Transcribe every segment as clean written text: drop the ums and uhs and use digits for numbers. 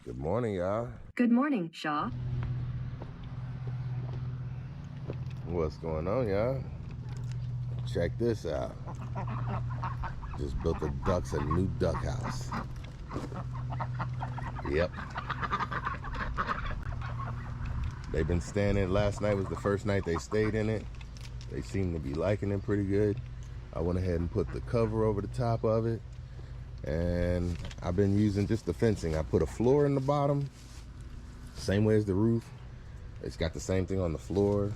Good morning, y'all. Good morning, Shaw. What's going on, y'all? Check this out. Just built the ducks a new duck house. Yep. They've been staying in it. Last night was the first night they stayed in it. They seem to be liking it pretty good. I went ahead and put the cover over the top of it. And I've been using just the fencing. I put a floor in the bottom, same way as the roof. It's got the same thing on the floor.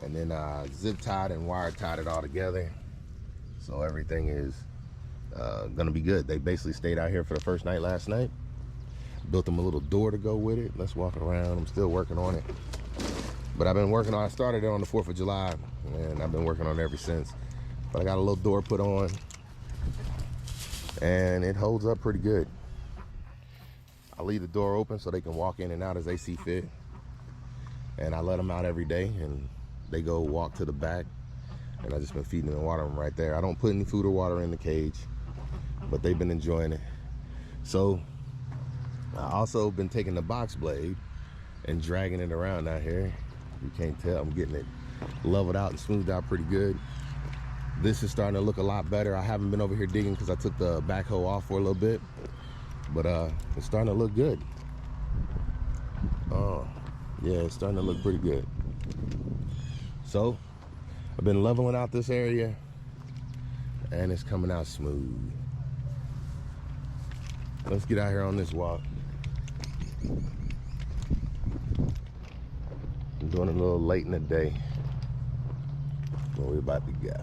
And then zip tied and wire tied it all together. So everything is gonna be good. They basically stayed out here for the first night last night. Built them a little door to go with it. Let's walk around. I'm still working on it. But I've been working on, I started it on the 4th of July and I've been working on it ever since. But I got a little door put on and it holds up pretty good. I leave the door open so they can walk in and out as they see fit. And I let them out every day and they go walk to the back. And I just been feeding and watering them right there. I don't put any food or water in the cage, but they've been enjoying it. So I also been taking the box blade and dragging it around out here. You can't tell, I'm getting it leveled out and smoothed out pretty good. This is starting to look a lot better. I haven't been over here digging because I took the backhoe off for a little bit, but it's starting to look good. Oh, yeah, it's starting to look pretty good. So I've been leveling out this area and it's coming out smooth. Let's get out here on this walk. I'm doing it a little late in the day, but we're about to go.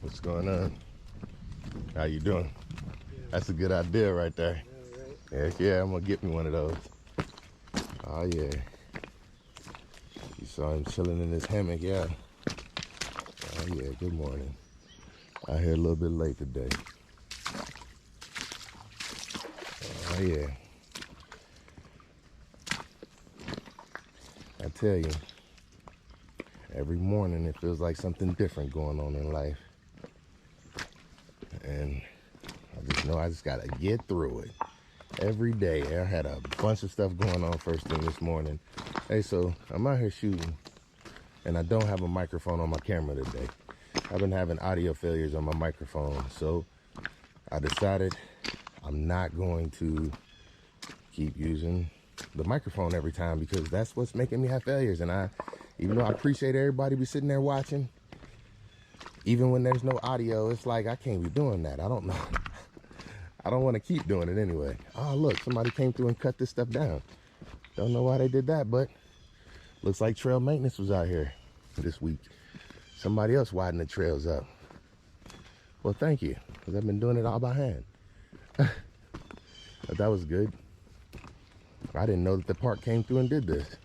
What's going on? How you doing? That's a good idea right there. Heck yeah, I'm gonna get me one of those. Oh yeah. You saw him chilling in his hammock, yeah. Oh yeah, good morning. Out here a little bit late today. Oh yeah. I tell you, every morning it feels like something different going on in life. And I just know I just gotta get through it every day. I had a bunch of stuff going on first thing this morning. Hey, so I'm out here shooting and I don't have a microphone on my camera today. I've been having audio failures on my microphone, so I decided I'm not going to keep using the microphone every time because that's what's making me have failures. And even though I appreciate everybody be sitting there watching, even when there's no audio, it's like I can't be doing that. I don't know. I don't want to keep doing it anyway. Oh, look, somebody came through and cut this stuff down. Don't know why they did that, but looks like trail maintenance was out here this week. Somebody else widened the trails up. Well, thank you, because I've been doing it all by hand. But that was good. I didn't know that the park came through and did this.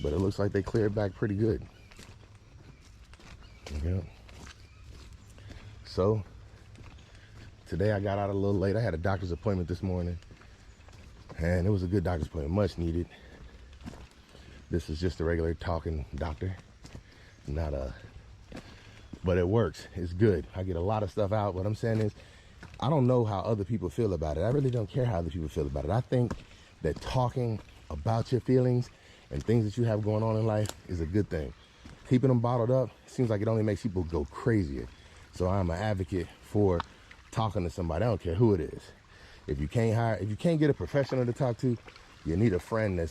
But it looks like they cleared back pretty good. Yeah. So today I got out a little late. I had a doctor's appointment this morning and it was a good doctor's appointment, much needed. This is just a regular talking doctor, not but it works. It's good. I get a lot of stuff out. What I'm saying is I don't know how other people feel about it. I really don't care how other people feel about it. I think that talking about your feelings and things that you have going on in life is a good thing. Keeping them bottled up seems like it only makes people go crazier. So I'm an advocate for talking to somebody. I don't care who it is. If you can't get a professional to talk to, you need a friend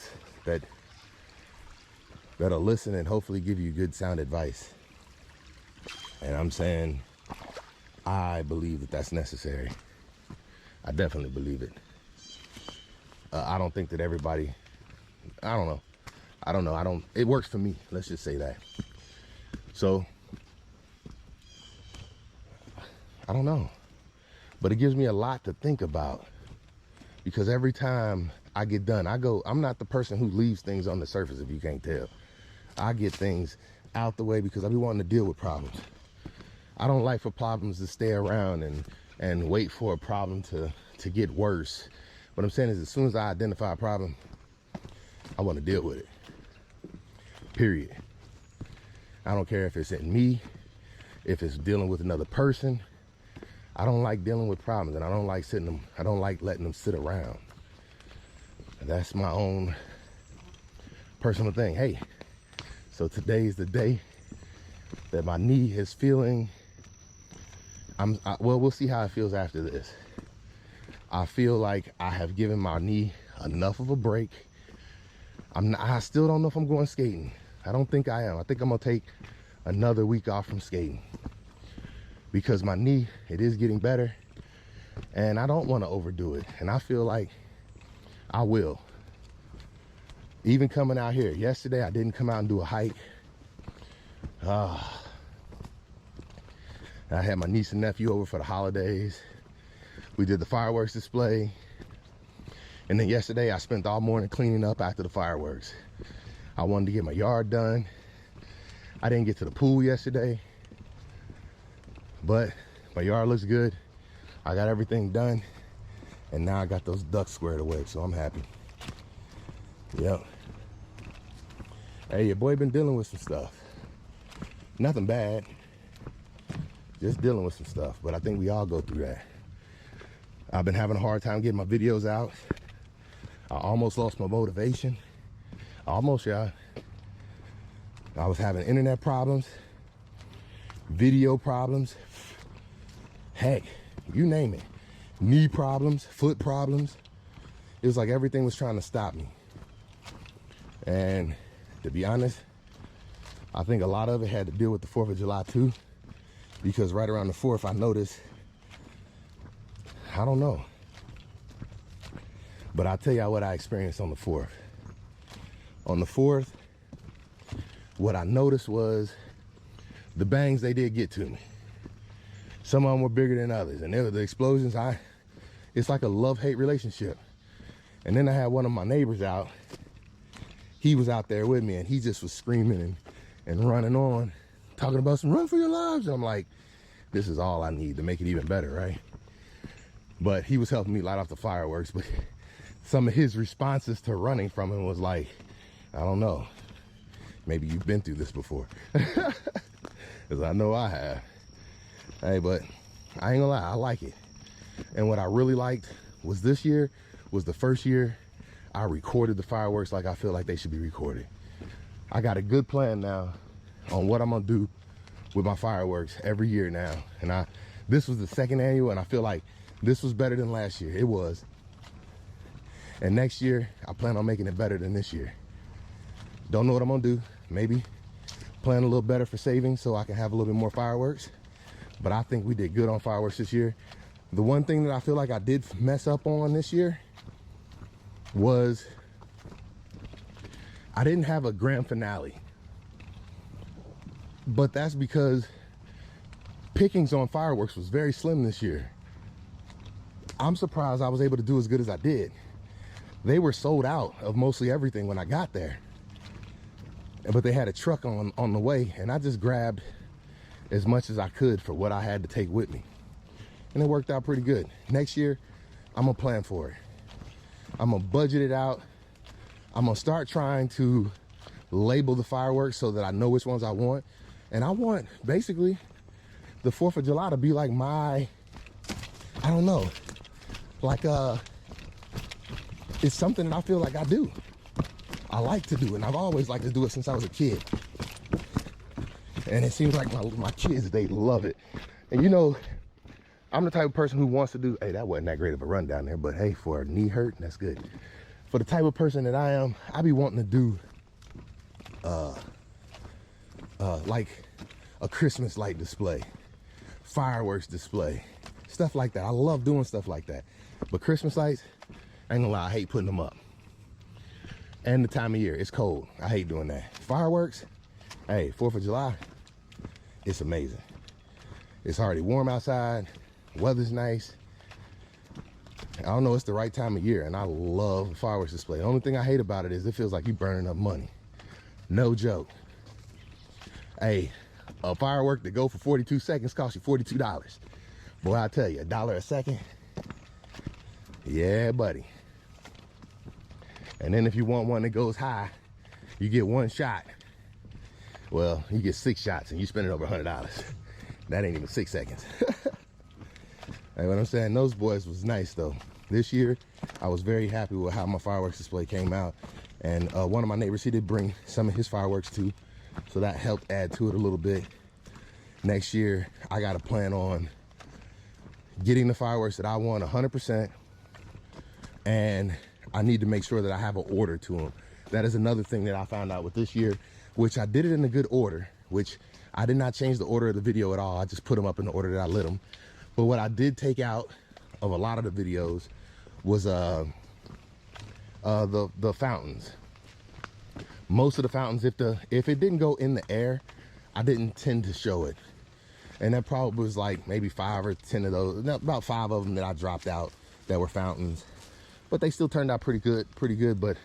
that'll listen and hopefully give you good sound advice. And I'm saying I believe that that's necessary. I definitely believe it. I don't think that everybody, I don't know. It works for me. Let's just say that. So, I don't know. But it gives me a lot to think about because every time I get done, I'm not the person who leaves things on the surface if you can't tell. I get things out the way because I be wanting to deal with problems. I don't like for problems to stay around and wait for a problem to get worse. What I'm saying is, as soon as I identify a problem, I want to deal with it. Period. I don't care if it's in me, if it's dealing with another person. I don't like dealing with problems, and I don't like letting them sit around. That's my own personal thing. Hey, so today's the day that my knee is feeling. Well, we'll see how it feels after this. I feel like I have given my knee enough of a break. I still don't know if I'm going skating. I don't think I am. I think I'm gonna take another week off from skating because my knee, it is getting better, and I don't want to overdo it. And I feel like I will. Even coming out here yesterday, I didn't come out and do a hike. I had my niece and nephew over for the holidays. We did the fireworks display. And then yesterday I spent all morning cleaning up after the fireworks. I wanted to get my yard done. I didn't get to the pool yesterday, but my yard looks good. I got everything done, and now I got those ducks squared away, so I'm happy. Yep. Hey, your boy been dealing with some stuff. Nothing bad, just dealing with some stuff, but I think we all go through that. I've been having a hard time getting my videos out. I almost lost my motivation. Almost, y'all. I was having internet problems, video problems, heck, you name it. Knee problems, foot problems. It was like everything was trying to stop me. And to be honest, I think a lot of it had to deal with the 4th of July too, because right around the 4th, I noticed, I don't know, but I'll tell y'all what I experienced on the 4th. On the 4th, what I noticed was the bangs, they did get to me. Some of them were bigger than others, and the explosions, it's like a love-hate relationship. And then I had one of my neighbors out. He was out there with me, and he just was screaming and running on, talking about some run for your lives. And I'm like, this is all I need to make it even better, right? But he was helping me light off the fireworks, but some of his responses to running from him was like, I don't know, maybe you've been through this before. Because I know I have. Hey, but I ain't gonna lie, I like it. And what I really liked was this year was the first year I recorded the fireworks like I feel like they should be recorded. I got a good plan now on what I'm gonna do with my fireworks every year now. And this was the 2nd annual, and I feel like this was better than last year. It was. And next year, I plan on making it better than this year. Don't know what I'm gonna do. Maybe plan a little better for savings so I can have a little bit more fireworks. But I think we did good on fireworks this year. The one thing that I feel like I did mess up on this year was I didn't have a grand finale. But that's because pickings on fireworks was very slim this year. I'm surprised I was able to do as good as I did. They were sold out of mostly everything when I got there. But they had a truck on the way, and I just grabbed as much as I could for what I had to take with me. And it worked out pretty good. Next year, I'm gonna plan for it. I'm gonna budget it out. I'm gonna start trying to label the fireworks so that I know which ones I want. And I want, basically, the 4th of July to be like my, I don't know, like it's something that I feel like I do. I like to do it, and I've always liked to do it since I was a kid. And it seems like my kids, they love it. And you know, I'm the type of person who wants to do, hey, that wasn't that great of a run down there, but hey, for a knee hurt, that's good. For the type of person that I am, I be wanting to do like a Christmas light display, fireworks display, stuff like that. I love doing stuff like that. But Christmas lights, I ain't gonna lie, I hate putting them up. And the time of year, it's cold. I hate doing that. Fireworks, hey, 4th of July, it's amazing. It's already warm outside, weather's nice. I don't know, it's the right time of year, and I love fireworks display. The only thing I hate about it is it feels like you're burning up money. No joke. Hey, a firework that go for 42 seconds costs you $42. Boy, I tell you, $1 a second. Yeah, buddy. And then if you want one that goes high, you get one shot. Well, you get 6 shots and you spend it over $100. That ain't even 6 seconds. Hey, what I'm saying, those boys was nice though. This year, I was very happy with how my fireworks display came out. And one of my neighbors, he did bring some of his fireworks too. So that helped add to it a little bit. Next year, I got a plan on getting the fireworks that I want 100%. And I need to make sure that I have an order to them. That is another thing that I found out with this year, which I did it in a good order, which I did not change the order of the video at all. I just put them up in the order that I lit them. But what I did take out of a lot of the videos was the fountains. Most of the fountains, if it didn't go in the air, I didn't tend to show it. And that probably was like maybe 5 or 10 of those, about 5 of them that I dropped out that were fountains. But they still turned out pretty good, but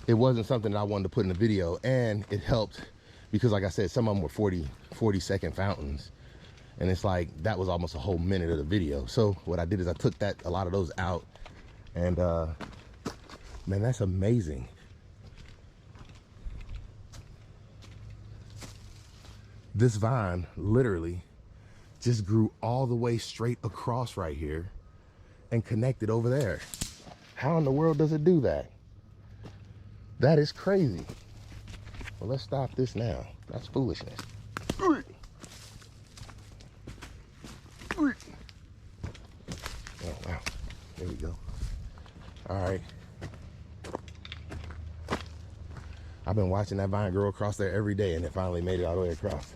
it wasn't something that I wanted to put in the video. And it helped because, like I said, some of them were 40-second fountains. And it's like, that was almost a whole minute of the video. So what I did is I took a lot of those out. And man, that's amazing. This vine literally just grew all the way straight across right here and connected over there. How in the world does it do that? That is crazy. Well, let's stop this now. That's foolishness. Oh, wow. There we go. All right. I've been watching that vine grow across there every day, and it finally made it all the way across.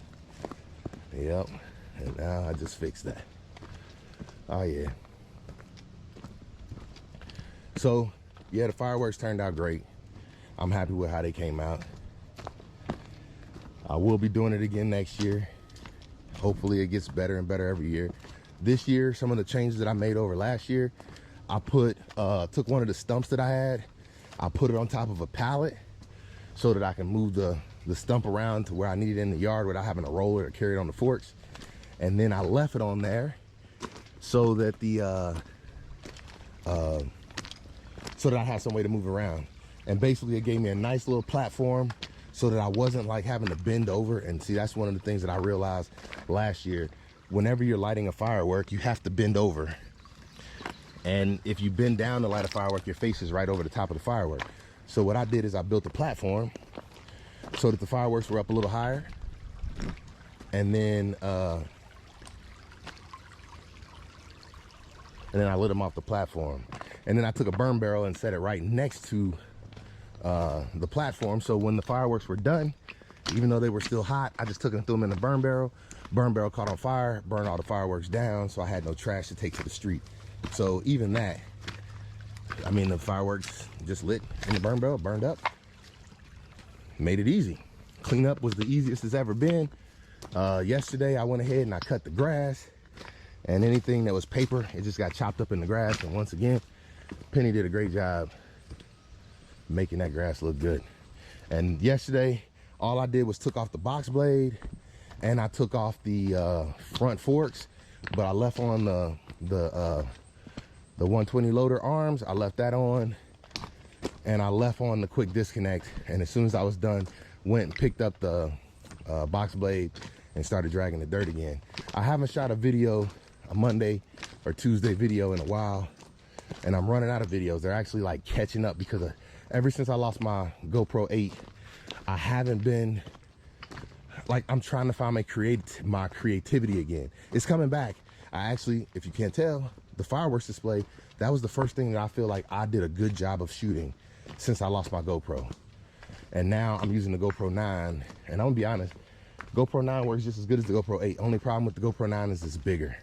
Yep. And now I just fixed that. Oh, yeah. So, yeah, the fireworks turned out great. I'm happy with how they came out. I will be doing it again next year. Hopefully it gets better and better every year. This year, some of the changes that I made over last year, I took one of the stumps that I had, I put it on top of a pallet so that I can move the stump around to where I need it in the yard without having to roll it or carry it on the forks. And then I left it on there so that so that I had some way to move around. And basically it gave me a nice little platform so that I wasn't like having to bend over. And see, that's one of the things that I realized last year. Whenever you're lighting a firework, you have to bend over. And if you bend down to light a firework, your face is right over the top of the firework. So what I did is I built a platform so that the fireworks were up a little higher. And then I lit them off the platform. And then I took a burn barrel and set it right next to the platform. So when the fireworks were done, even though they were still hot, I just took and threw them in the burn barrel. Burn barrel caught on fire, burned all the fireworks down, so I had no trash to take to the street. So even that, I mean, the fireworks just lit in the burn barrel, burned up, made it easy. Cleanup was the easiest it's ever been. Yesterday I went ahead and I cut the grass, and anything that was paper, it just got chopped up in the grass. And once again, Penny did a great job making that grass look good. And yesterday, all I did was took off the box blade and I took off the front forks, but I left on the 120 loader arms. I left that on, and I left on the quick disconnect. And as soon as I was done, went and picked up the box blade and started dragging the dirt again. I haven't shot a Monday or Tuesday video in a while, and I'm running out of videos. They're actually like catching up because ever since I lost my GoPro 8, I haven't been like, I'm trying to find my creativity again. It's coming back. I actually, if you can't tell, the fireworks display, that was the first thing that I feel like I did a good job of shooting since I lost my GoPro. And now I'm using the GoPro 9, and I'm gonna be honest, GoPro 9 works just as good as the GoPro 8. Only problem with the GoPro 9 is it's bigger,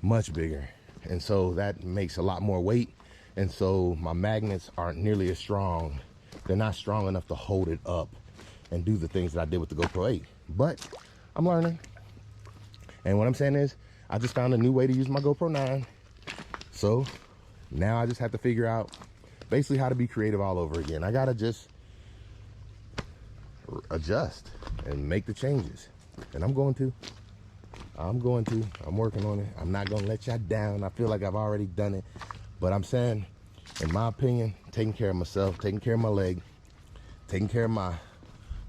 much bigger. And so that makes a lot more weight. And so my magnets aren't nearly as strong. They're not strong enough to hold it up and do the things that I did with the GoPro 8. But I'm learning. And what I'm saying is, I just found a new way to use my GoPro 9. So now I just have to figure out basically how to be creative all over again. I gotta just adjust. and make the changes. And I'm going to. I'm working on it. I'm not going to let y'all down. I feel like I've already done it. But I'm saying, in my opinion, taking care of myself, taking care of my leg, taking care of my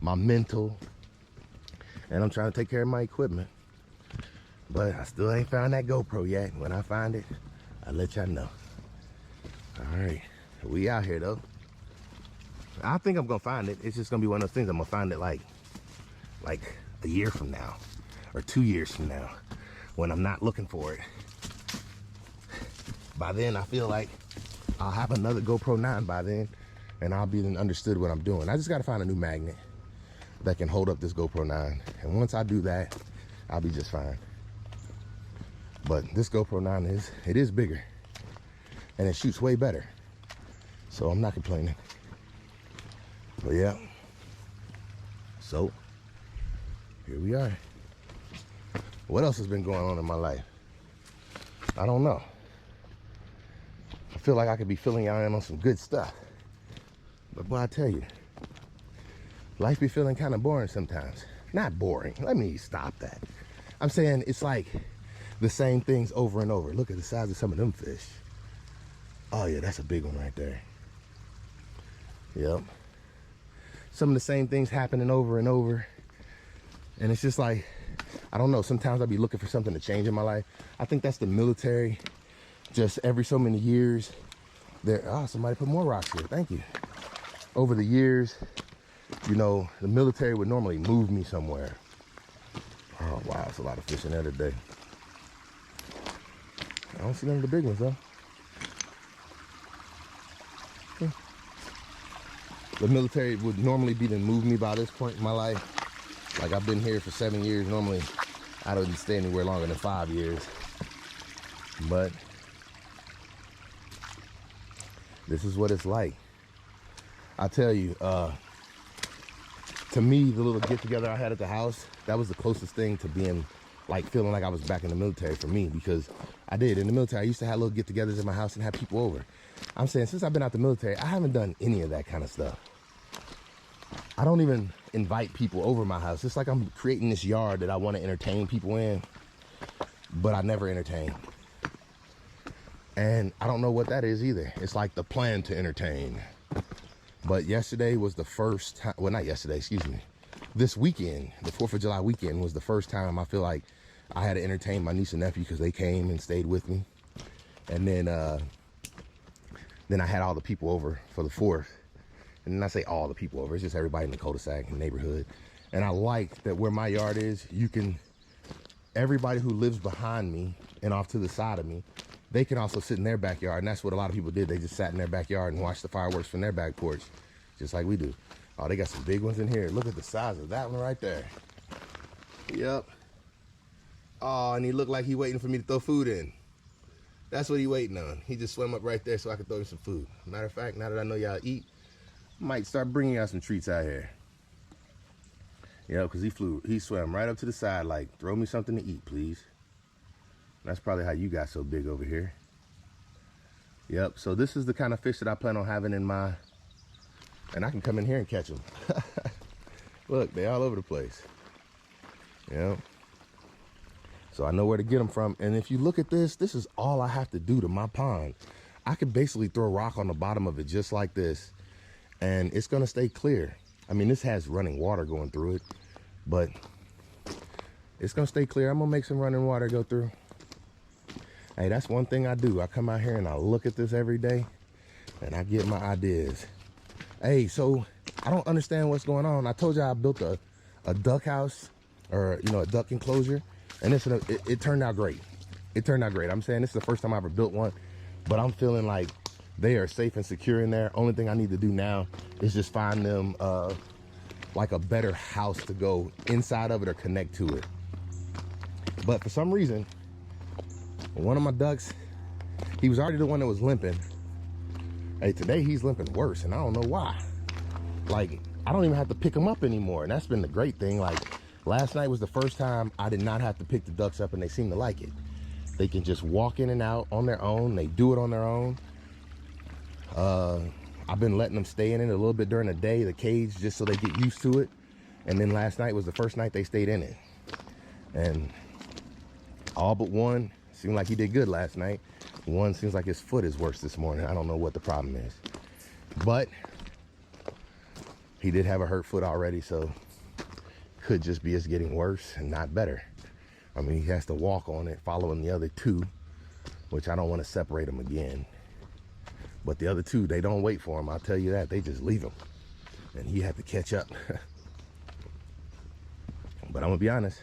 mental, and I'm trying to take care of my equipment. But I still ain't found that GoPro yet. When I find it, I'll let y'all know. All right, we out here though. I think I'm gonna find it. It's just gonna be one of those things. I'm gonna find it like a year from now or 2 years from now when I'm not looking for it. By then, I feel like I'll have another GoPro 9 by then, and I'll be understood what I'm doing. I just gotta find a new magnet that can hold up this GoPro 9. And once I do that, I'll be just fine. But this GoPro 9 is bigger and it shoots way better. So I'm not complaining. But yeah. So here we are. What else has been going on in my life? I don't know. I feel like I could be filling y'all in on some good stuff. But boy, I tell you, life be feeling kind of boring sometimes. Not boring. Let me stop that. I'm saying it's like the same things over and over. Look at the size of some of them fish. Oh yeah, that's a big one right there. Yep. Some of the same things happening over and over. And it's just like, I don't know, sometimes I'll be looking for something to change in my life. I think that's the military. Just every so many years, somebody put more rocks here, thank you. Over the years, you know, the military would normally move me somewhere. Oh wow, it's a lot of fish in there today. I don't see none of the big ones though. The military would normally be to move me by this point in my life. Like I've been here for 7 years. Normally, I don't stay anywhere longer than 5 years. But this is what it's like. I tell you, to me, the little get-together I had at the house, that was the closest thing to being like feeling like I was back in the military for me, because I did. In the military, I used to have little get-togethers in my house and have people over. I'm saying since I've been out the military, I haven't done any of that kind of stuff. I don't even invite people over my house. It's like I'm creating this yard that I want to entertain people in, but I never entertain. And I don't know what that is either. It's like the plan to entertain. But yesterday was the first time, well, not yesterday, excuse me. This weekend, the 4th of July weekend, was the first time I feel like I had to entertain my niece and nephew because they came and stayed with me. And then I had all the people over for the 4th. And then I say all the people over, it's just everybody in the cul-de-sac and neighborhood. And I like that where my yard is, everybody who lives behind me and off to the side of me, they can also sit in their backyard. And that's what a lot of people did. They just sat in their backyard and watched the fireworks from their back porch, just like we do. Oh, they got some big ones in here. Look at the size of that one right there. Yep. Oh, and he looked like he waiting for me to throw food in. That's what he waiting on. He just swam up right there so I could throw him some food. Matter of fact, now that I know y'all eat, I might start bringing y'all some treats out here. Yeah, because he swam right up to the side like, throw me something to eat, please. That's probably how you got so big over here. Yep, so this is the kind of fish that I plan on having in my, and I can come in here and catch them. Look, they all over the place. Yep. So I know where to get them from. And if you look at this, this is all I have to do to my pond. I could basically throw a rock on the bottom of it just like this, and it's gonna stay clear. I mean, this has running water going through it, but it's gonna stay clear. I'm gonna make some running water go through. Hey, that's one thing I do. I come out here and I look at this every day and I get my ideas. Hey, so I don't understand what's going on. I told you I built a duck house, or, you know, a duck enclosure, and it turned out great. It turned out great. I'm saying this is the first time I ever built one, but I'm feeling like they are safe and secure in there. Only thing I need to do now is just find them like a better house to go inside of it or connect to it. But for some reason, one of my ducks, he was already the one that was limping. Hey, today he's limping worse, and I don't know why. Like, I don't even have to pick him up anymore, and that's been the great thing. Like, last night was the first time I did not have to pick the ducks up, and they seem to like it. They can just walk in and out on their own. They do it on their own. I've been letting them stay in it a little bit during the day, the cage, just so they get used to it. And then last night was the first night they stayed in it. And all but one seemed like he did good last night. One seems like his foot is worse this morning. I don't know what the problem is. But he did have a hurt foot already, so could just be it's getting worse and not better. I mean, he has to walk on it following the other two, which I don't want to separate them again. But the other two, they don't wait for him. I'll tell you that. They just leave him. And he had to catch up. But I'm going to be honest.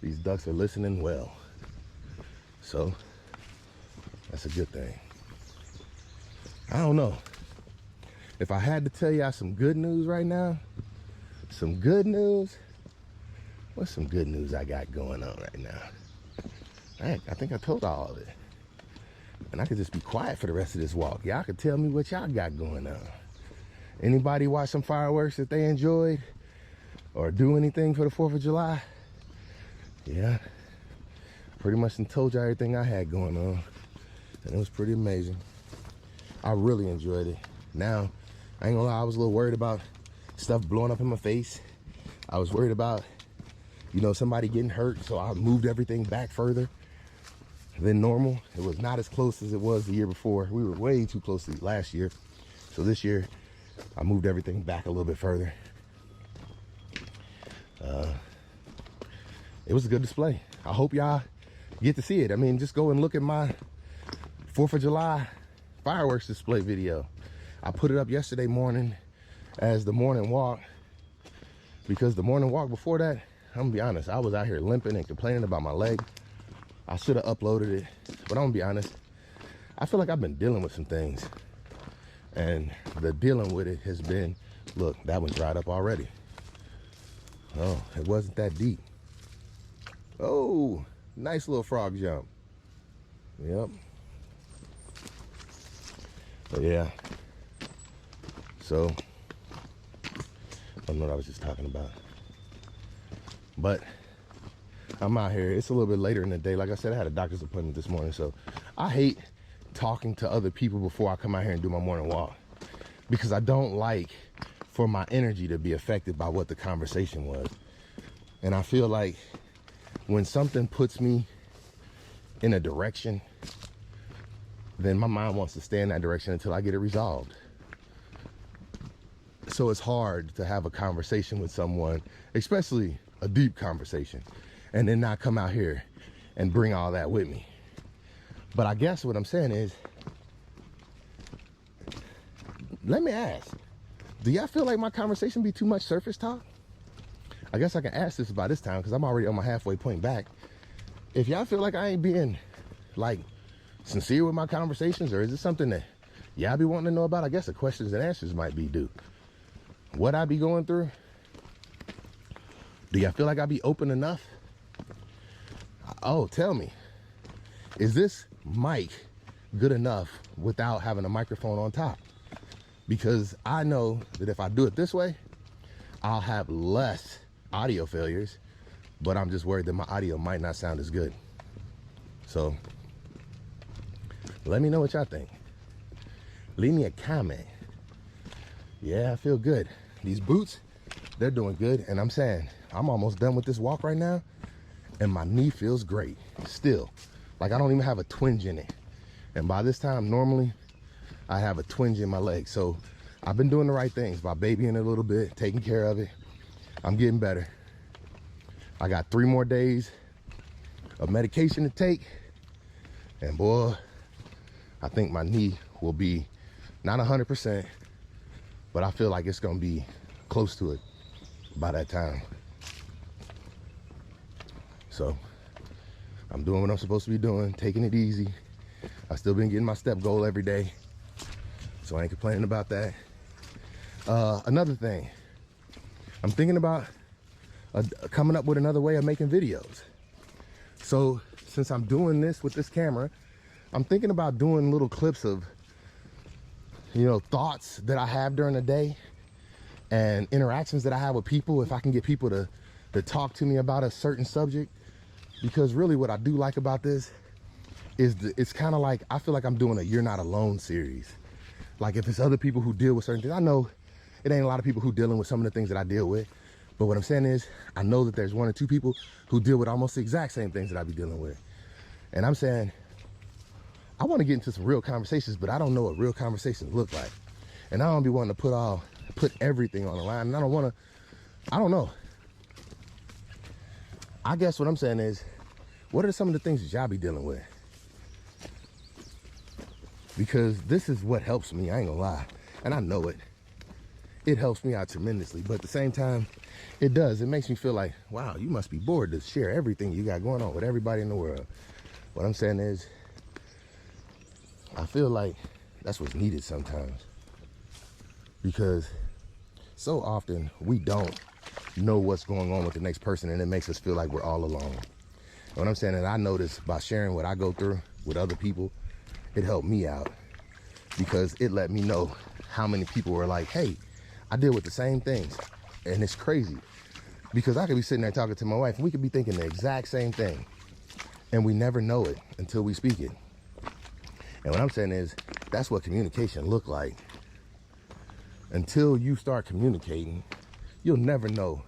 These ducks are listening well. So that's a good thing. I don't know. If I had to tell y'all some good news right now, some good news, what's some good news I got going on right now? I think I told all of it. And I could just be quiet for the rest of this walk. Y'all could tell me what y'all got going on. Anybody watch some fireworks that they enjoyed? Or do anything for the 4th of July? Yeah. Pretty much told y'all everything I had going on. And it was pretty amazing. I really enjoyed it. Now, I ain't gonna lie, I was a little worried about stuff blowing up in my face. I was worried about, you know, somebody getting hurt, so I moved everything back further than normal. It was not as close as it was the year before. We were way too close to last year. So this year, I moved everything back a little bit further. It was a good display. I hope y'all get to see it. I mean, just go and look at my 4th of July fireworks display video. I put it up yesterday morning as the morning walk, because the morning walk before that, I'm gonna be honest, I was out here limping and complaining about my leg. I should have uploaded it, but I'm gonna be honest, I feel like I've been dealing with some things, and the dealing with it has been, look, that one dried up already. Oh, it wasn't that deep. Oh, nice little frog jump. Yep. But yeah. So, I don't know what I was just talking about. But I'm out here. It's a little bit later in the day. Like I said, I had a doctor's appointment this morning. So I hate talking to other people before I come out here and do my morning walk, because I don't like for my energy to be affected by what the conversation was. And I feel like when something puts me in a direction, then my mind wants to stay in that direction until I get it resolved. So it's hard to have a conversation with someone, especially a deep conversation, and then not come out here and bring all that with me. But I guess what I'm saying is, let me ask, do y'all feel like my conversation be too much surface talk? I guess I can ask this by this time, because I'm already on my halfway point back. If y'all feel like I ain't being like sincere with my conversations, or is it something that y'all be wanting to know about? I guess the questions and answers might be due. What I be going through? Do y'all feel like I be open enough? Oh, tell me, is this mic good enough without having a microphone on top? Because I know that if I do it this way, I'll have less audio failures, but I'm just worried that my audio might not sound as good. So let me know what y'all think. Leave me a comment. Yeah, I feel good. These boots, they're doing good. And I'm saying, I'm almost done with this walk right now, and my knee feels great still. Like I don't even have a twinge in it. And by this time, normally I have a twinge in my leg. So I've been doing the right things by babying it a little bit, taking care of it. I'm getting better. I got 3 more days of medication to take. And boy, I think my knee will be not 100%, but I feel like it's gonna be close to it by that time. So I'm doing what I'm supposed to be doing, taking it easy. I still been getting my step goal every day, so I ain't complaining about that. Another thing, I'm thinking about coming up with another way of making videos. So since I'm doing this with this camera, I'm thinking about doing little clips of, you know, thoughts that I have during the day and interactions that I have with people. If I can get people to talk to me about a certain subject, because really what I do like about this is it's kind of like, I feel like I'm doing a You're Not Alone series. Like if it's other people who deal with certain things, I know it ain't a lot of people who dealing with some of the things that I deal with, But what I'm saying is, I know that there's 1 or 2 people who deal with almost the exact same things that I be dealing with. And I'm saying, I want to get into some real conversations, but I don't know what real conversations look like. And I don't be wanting to put everything on the line. And I don't know. I guess what I'm saying is, what are some of the things that y'all be dealing with? Because this is what helps me, I ain't gonna lie. And I know it. It helps me out tremendously. But at the same time, it does. It makes me feel like, wow, you must be bored to share everything you got going on with everybody in the world. What I'm saying is, I feel like that's what's needed sometimes. Because so often we don't know what's going on with the next person, and it makes us feel like we're all alone. What I'm saying is, I notice by sharing what I go through with other people, it helped me out, because it let me know how many people were like, hey, I deal with the same things. And it's crazy, because I could be sitting there talking to my wife and we could be thinking the exact same thing, and we never know it until we speak it. And what I'm saying is, that's what communication look like. Until you start communicating, you'll never know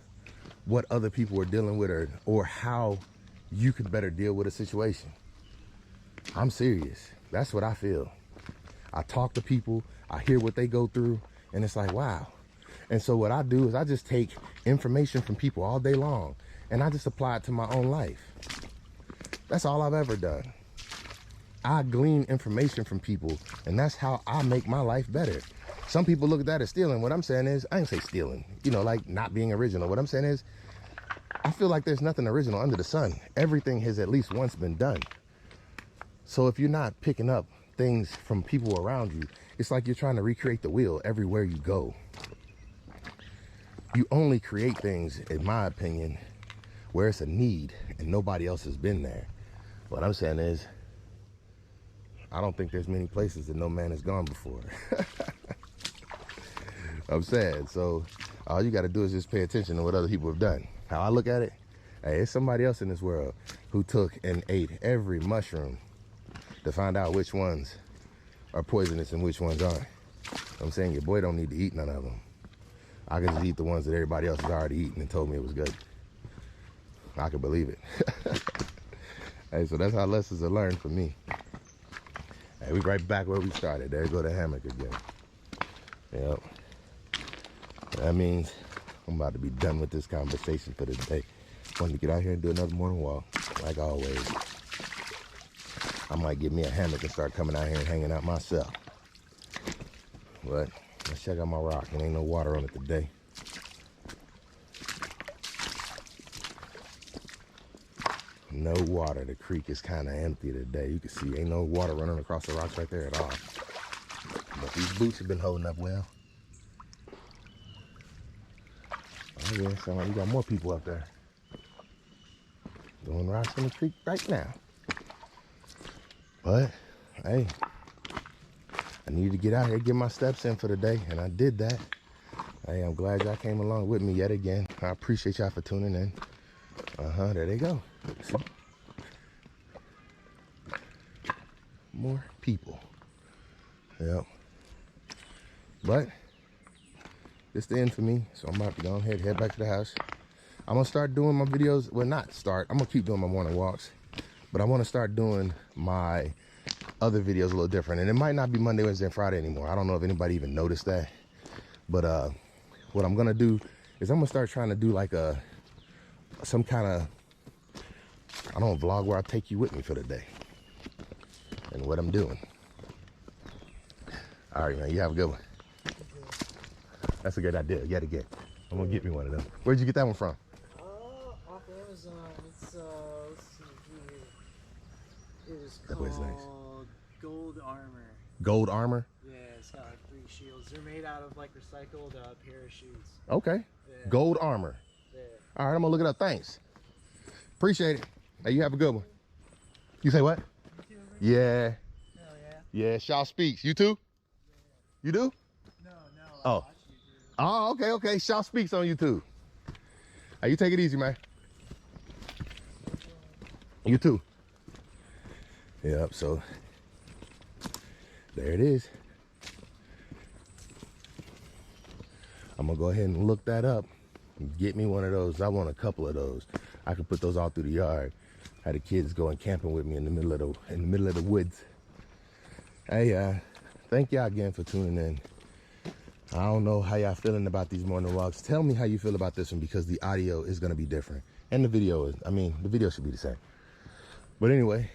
what other people are dealing with, or how you could better deal with a situation. I'm serious. That's what I feel. I talk to people, I hear what they go through, and it's like, wow. And so what I do is I just take information from people all day long, and I just apply it to my own life. That's all I've ever done. I glean information from people, and that's how I make my life better. Some people look at that as stealing. What I'm saying is, I ain't say stealing, like not being original. What I'm saying is, I feel like there's nothing original under the sun. Everything has at least once been done. So if you're not picking up things from people around you, it's like you're trying to recreate the wheel everywhere you go. You only create things, in my opinion, where it's a need and nobody else has been there. What I'm saying is, I don't think there's many places that no man has gone before. I'm saying, so all you got to do is just pay attention to what other people have done. How I look at it, hey, it's somebody else in this world who took and ate every mushroom to find out which ones are poisonous and which ones aren't. I'm saying, your boy don't need to eat none of them. I can just eat the ones that everybody else has already eaten and told me it was good. I can believe it. Hey, so that's how lessons are learned for me. Hey, we right back where we started. There go the hammock again. Yep. That means I'm about to be done with this conversation for the day. Wanted to get out here and do another morning walk, like always. I might get me a hammock and start coming out here and hanging out myself. But let's check out my rock. There ain't no water on it today. No water. The creek is kind of empty today. You can see ain't no water running across the rocks right there at all. But these boots have been holding up well. Oh yeah, sound like we got more people up there doing rocks in the creek right now. But hey, I needed to get out here, get my steps in for the day, and I did that. Hey, I'm glad y'all came along with me yet again. I appreciate y'all for tuning in. There they go. See? More people. Yep. But it's the end for me, so I'm about to go ahead, head back to the house. I'm gonna start doing my videos. Well, not start. I'm gonna keep doing my morning walks, but I want to start doing my other videos a little different. And it might not be Monday, Wednesday, and Friday anymore. I don't know if anybody even noticed that. But what I'm gonna do is I'm gonna start trying to do like some kind of, I don't know, vlog where I take you with me for the day and what I'm doing. All right, man. You have a good one. That's a good idea. Yet again. I'm gonna get me one of them. Where'd you get that one from? Off Amazon. It's let's see here. It is That boy's nice. called Gold Armor. Gold Armor? Yeah, it's got like 3 shields. They're made out of like recycled parachutes. Okay. Yeah. Gold Armor. Yeah. All right, I'm gonna look it up. Thanks. Appreciate it. Hey, you have a good one. You say what? Yeah. Hell yeah. Yeah, Shaw Speaks. You too? You do? No. Oh. I watch you, Oh, okay. Shaw Speaks on YouTube. Hey, you take it easy, man. You too. Yep, so there it is. I'm gonna go ahead and look that up Get me one of those. I want a couple of those. I could put those all through the yard. Had the kids going camping with me in the middle of the woods. Hey, thank y'all again for tuning in. I don't know how y'all feeling about these morning walks. Tell me how you feel about this one, because the audio is gonna be different. And the video is, the video should be the same. But anyway,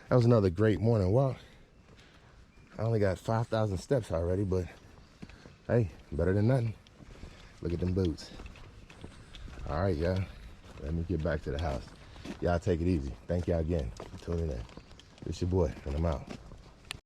that was another great morning walk. I only got 5,000 steps already, but hey, better than nothing. Look at them boots. All right, y'all. Let me get back to the house. Y'all take it easy. Thank y'all again for tuning in. It's your boy, and I'm out.